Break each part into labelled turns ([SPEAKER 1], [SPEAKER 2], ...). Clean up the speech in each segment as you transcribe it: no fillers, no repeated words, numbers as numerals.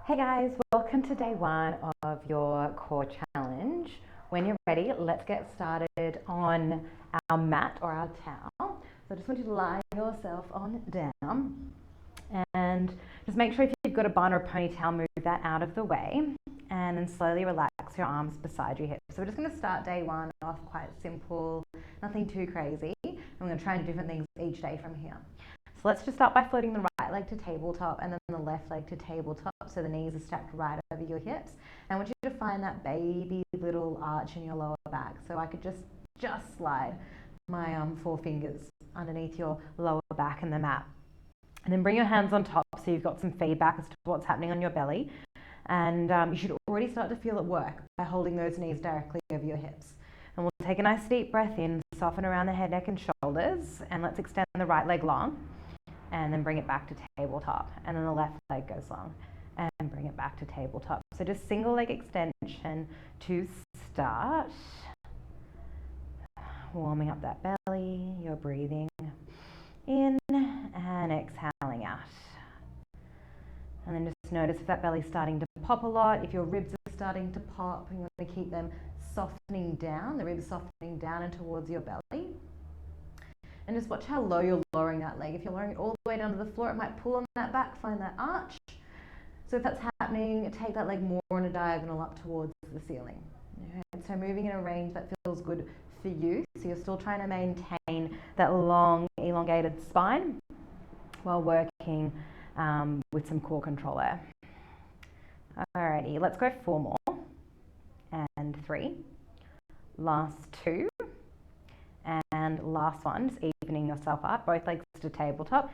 [SPEAKER 1] Hey guys, welcome to day one of your core challenge. When you're ready, let's get started on our mat or our towel. So I just want you to lie yourself on down and just make sure if you've got a bun or a ponytail, move that out of the way and then slowly relax your arms beside your hips. So we're just going to start day one off quite simple, nothing too crazy. And we're going to try and do different things each day from here. So let's just start by floating the right leg to tabletop and then the left leg to tabletop, so the knees are stacked right over your hips. And I want you to find that baby little arch in your lower back. So I could just slide my 4 fingers underneath your lower back and the mat. And then bring your hands on top so you've got some feedback as to what's happening on your belly. And you should already start to feel it work by holding those knees directly over your hips. And we'll take a nice deep breath in, soften around the head, neck and shoulders, and let's extend the right leg long. And then bring it back to tabletop. And then the left leg goes long and bring it back to tabletop. So just single leg extension to start. Warming up that belly, you're breathing in and exhaling out. And then just notice if that belly's starting to pop a lot, if your ribs are starting to pop, you want to keep them softening down, the ribs softening down and towards your belly. And just watch how low you're lowering that leg. If you're lowering it all the way down to the floor, it might pull on that back, find that arch. So if that's happening, take that leg more on a diagonal up towards the ceiling. Okay. So moving in a range that feels good for you. So you're still trying to maintain that long, elongated spine while working with some core control there. Alrighty, let's go 4 more. And 3. Last 2. And last one, just evening yourself up, both legs to tabletop.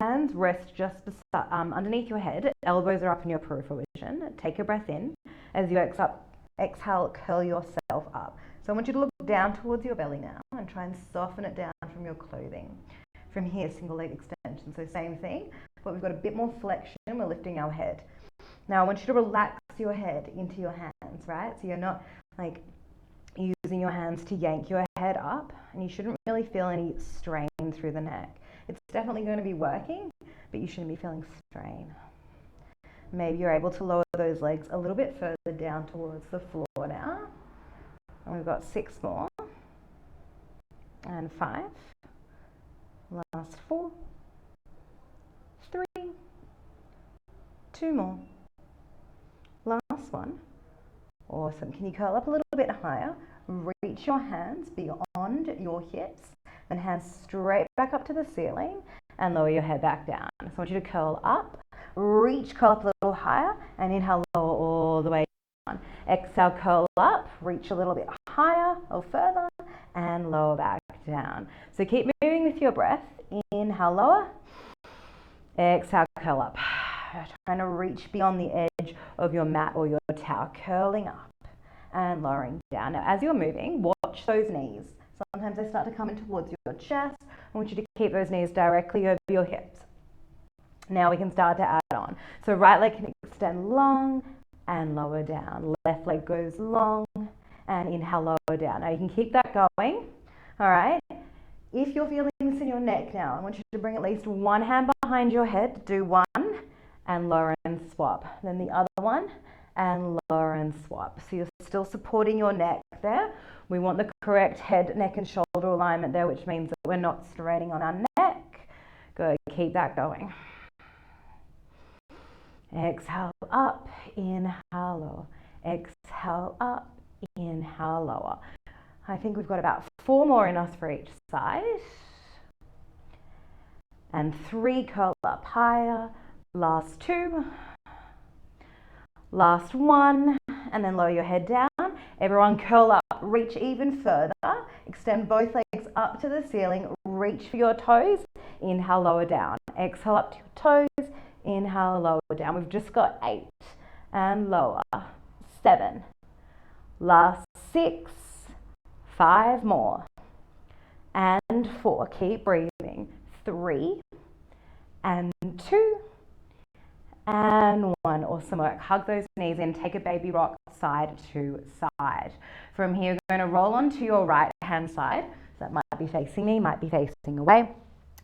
[SPEAKER 1] Hands rest just underneath your head, elbows are up in your peripheral vision. Take a breath in. As you exhale, curl yourself up. So I want you to look down towards your belly now and try and soften it down from your clothing. From here, single leg extension. So same thing, but we've got a bit more flexion, we're lifting our head. Now I want you to relax your head into your hands, right? So you're not like using your hands to yank your head up, and you shouldn't really feel any strain through the neck. It's definitely going to be working, but you shouldn't be feeling strain. Maybe you're able to lower those legs a little bit further down towards the floor now. And we've got 6 more. And 5. Last 4. 3. 2 more. Last one. Awesome. Can you curl up a little bit higher? Reach your hands beyond your hips and hands straight back up to the ceiling and lower your head back down. So I want you to curl up, curl up a little higher and inhale, lower all the way down. Exhale, curl up, reach a little bit higher or further and lower back down. So keep moving with your breath. Inhale, lower. Exhale, curl up. Trying to reach beyond the edge of your mat or your towel, curling up and lowering down. Now, as you're moving, watch those knees. Sometimes they start to come in towards your chest. I want you to keep those knees directly over your hips. Now we can start to add on. So right leg can extend long and lower down. Left leg goes long and inhale, lower down. Now you can keep that going. All right. If you're feeling this in your neck now, I want you to bring at least one hand behind your head. Do one and lower and swap. Then the other one and lower and swap. So you're still supporting your neck there. We want the correct head, neck and shoulder alignment there, which means that we're not straining on our neck. Good, keep that going. Exhale up, inhale lower. Exhale up, inhale lower. I think we've got about 4 more in us for each side. And 3, curl up higher. Last 2. Last 1, and then lower your head down. Everyone curl up, reach even further. Extend both legs up to the ceiling. Reach for your toes. Inhale, lower down. Exhale up to your toes. Inhale, lower down. We've just got 8. And lower. 7. Last 6. 5 more. And 4. Keep breathing. 3. And 2. And 1. Awesome work. Hug those knees in. Take a baby rock side to side. From here, you're going to roll onto your right hand side. So that might be facing me, might be facing away.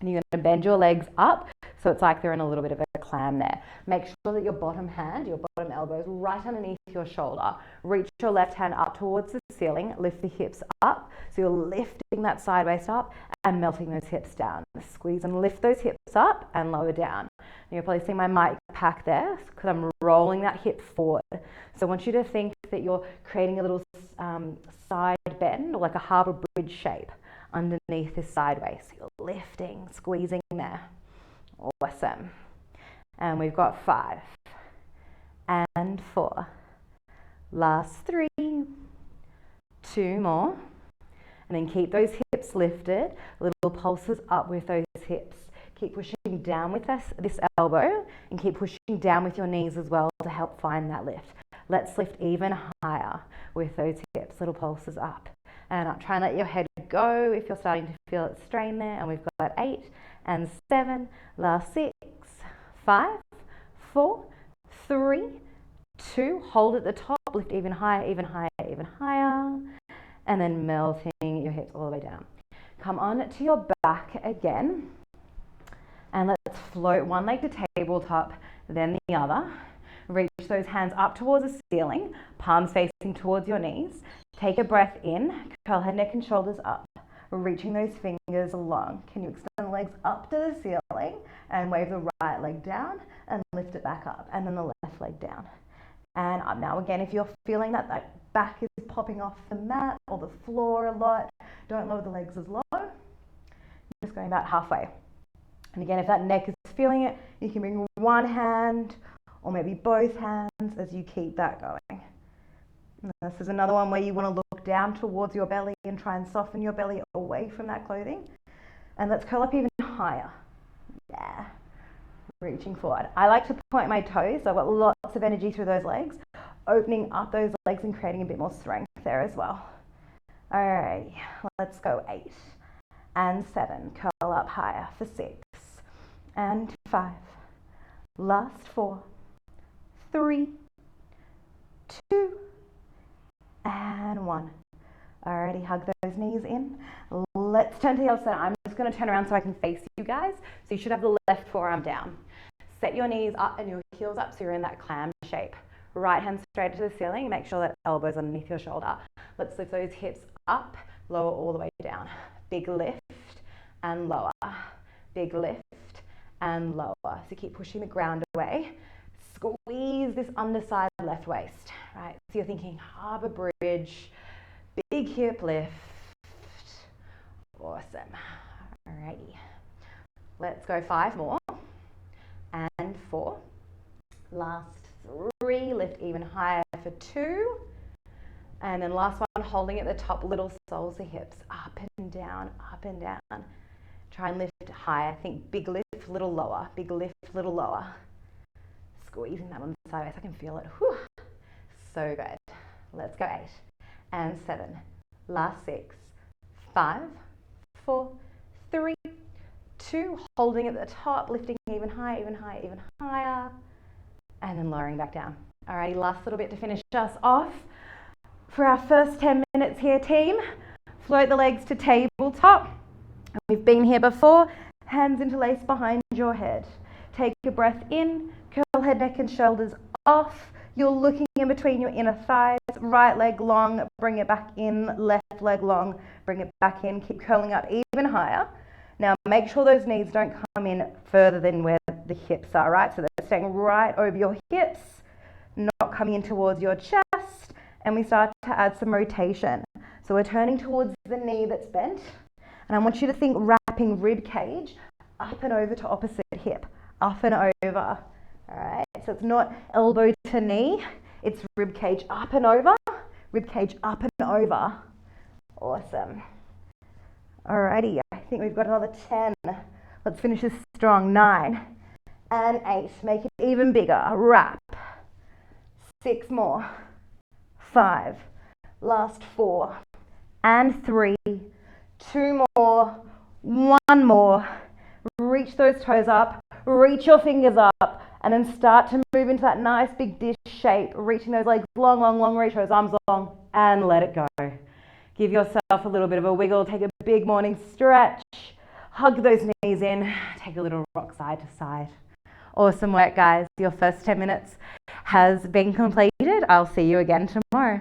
[SPEAKER 1] And you're going to bend your legs up so it's like they're in a little bit of a clam there. Make sure that your bottom hand, your bottom elbow is right underneath your shoulder. Reach your left hand up towards the ceiling, lift the hips up. So you're lifting that side waist up and melting those hips down. Squeeze and lift those hips up and lower down. And you're probably seeing my mic pack there because I'm rolling that hip forward. So I want you to think that you're creating a little side bend or like a harbour bridge shape underneath this side waist. So you're lifting, squeezing there. Awesome. And we've got 5 and 4. Last 3. 2 more. And then keep those hips lifted. Little pulses up with those hips. Keep pushing down with this elbow and keep pushing down with your knees as well to help find that lift. Let's lift even higher with those hips. Little pulses up. And up. Try and let your head go if you're starting to feel it strain there. And we've got 8 and 7. Last 6. 5, 4, 3, 2. Hold at the top. Lift even higher, even higher, even higher. And then melting your hips all the way down. Come on to your back again. And let's float one leg to tabletop, then the other. Reach those hands up towards the ceiling, palms facing towards your knees. Take a breath in, curl head, neck and shoulders up. Reaching those fingers along. Can you extend the legs up to the ceiling and wave the right leg down and lift it back up, and then the left leg down and up. Now again, if you're feeling that back is popping off the mat or the floor a lot, don't lower the legs as low. You're just going about halfway. And again, if that neck is feeling it, you can bring one hand or maybe both hands as you keep that going. And this is another one where you want to look down towards your belly and try and soften your belly away from that clothing. And let's curl up even higher. Yeah. Reaching forward. I like to point my toes, so I've got lots of energy through those legs, opening up those legs and creating a bit more strength there as well. Alright, let's go 8 and 7. Curl up higher for 6 and 5. Last 4, 3, 2, and 1. Alrighty, hug those knees in. Let's turn to the other side. I'm just going to turn around so I can face you guys. So you should have the left forearm down. Set your knees up and your heels up so you're in that clam shape. Right hand straight to the ceiling. Make sure that elbows underneath your shoulder. Let's lift those hips up, lower all the way down. Big lift and lower. Big lift and lower. So keep pushing the ground away. Squeeze this underside left waist. Right. So you're thinking harbour bridge. Big hip lift. Awesome. Alrighty. Let's go 5 more. And 4. Last 3. Lift even higher for 2. And then last one, holding at the top, little soles of hips. Up and down, up and down. Try and lift higher. Think big lift, little lower. Big lift, little lower. Squeezing that on the sideways. I can feel it. Whew. So good. Let's go 8 and 7. Last 6. 5, 4, 3, 2. Holding at the top, lifting even higher, even higher, even higher. And then lowering back down. Alrighty, last little bit to finish us off. For our first 10 minutes here, team, float the legs to tabletop. We've been here before. Hands interlace behind your head. Take a breath in, curl head, neck and shoulders off. You're looking in between your inner thighs. Right leg long, bring it back in. Left leg long, bring it back in. Keep curling up even higher. Now make sure those knees don't come in further than where the hips are, right? So they're staying right over your hips, not coming in towards your chest. And we start to add some rotation. So we're turning towards the knee that's bent. And I want you to think wrapping rib cage up and over to opposite hip. Up and over. Alright, so it's not elbow to knee. It's rib cage up and over. Rib cage up and over. Awesome. Alrighty, I think we've got another 10. Let's finish this strong. 9 and 8. Make it even bigger. Wrap. 6 more. 5. Last 4 and 3. 2 more. 1 more. Reach those toes up. Reach your fingers up. And then start to move into that nice big dish shape. Reaching those legs long, long, long. Reach those arms long. And let it go. Give yourself a little bit of a wiggle. Take a big morning stretch. Hug those knees in, take a little rock side to side. Awesome work, guys. Your first 10 minutes has been completed. I'll see you again tomorrow.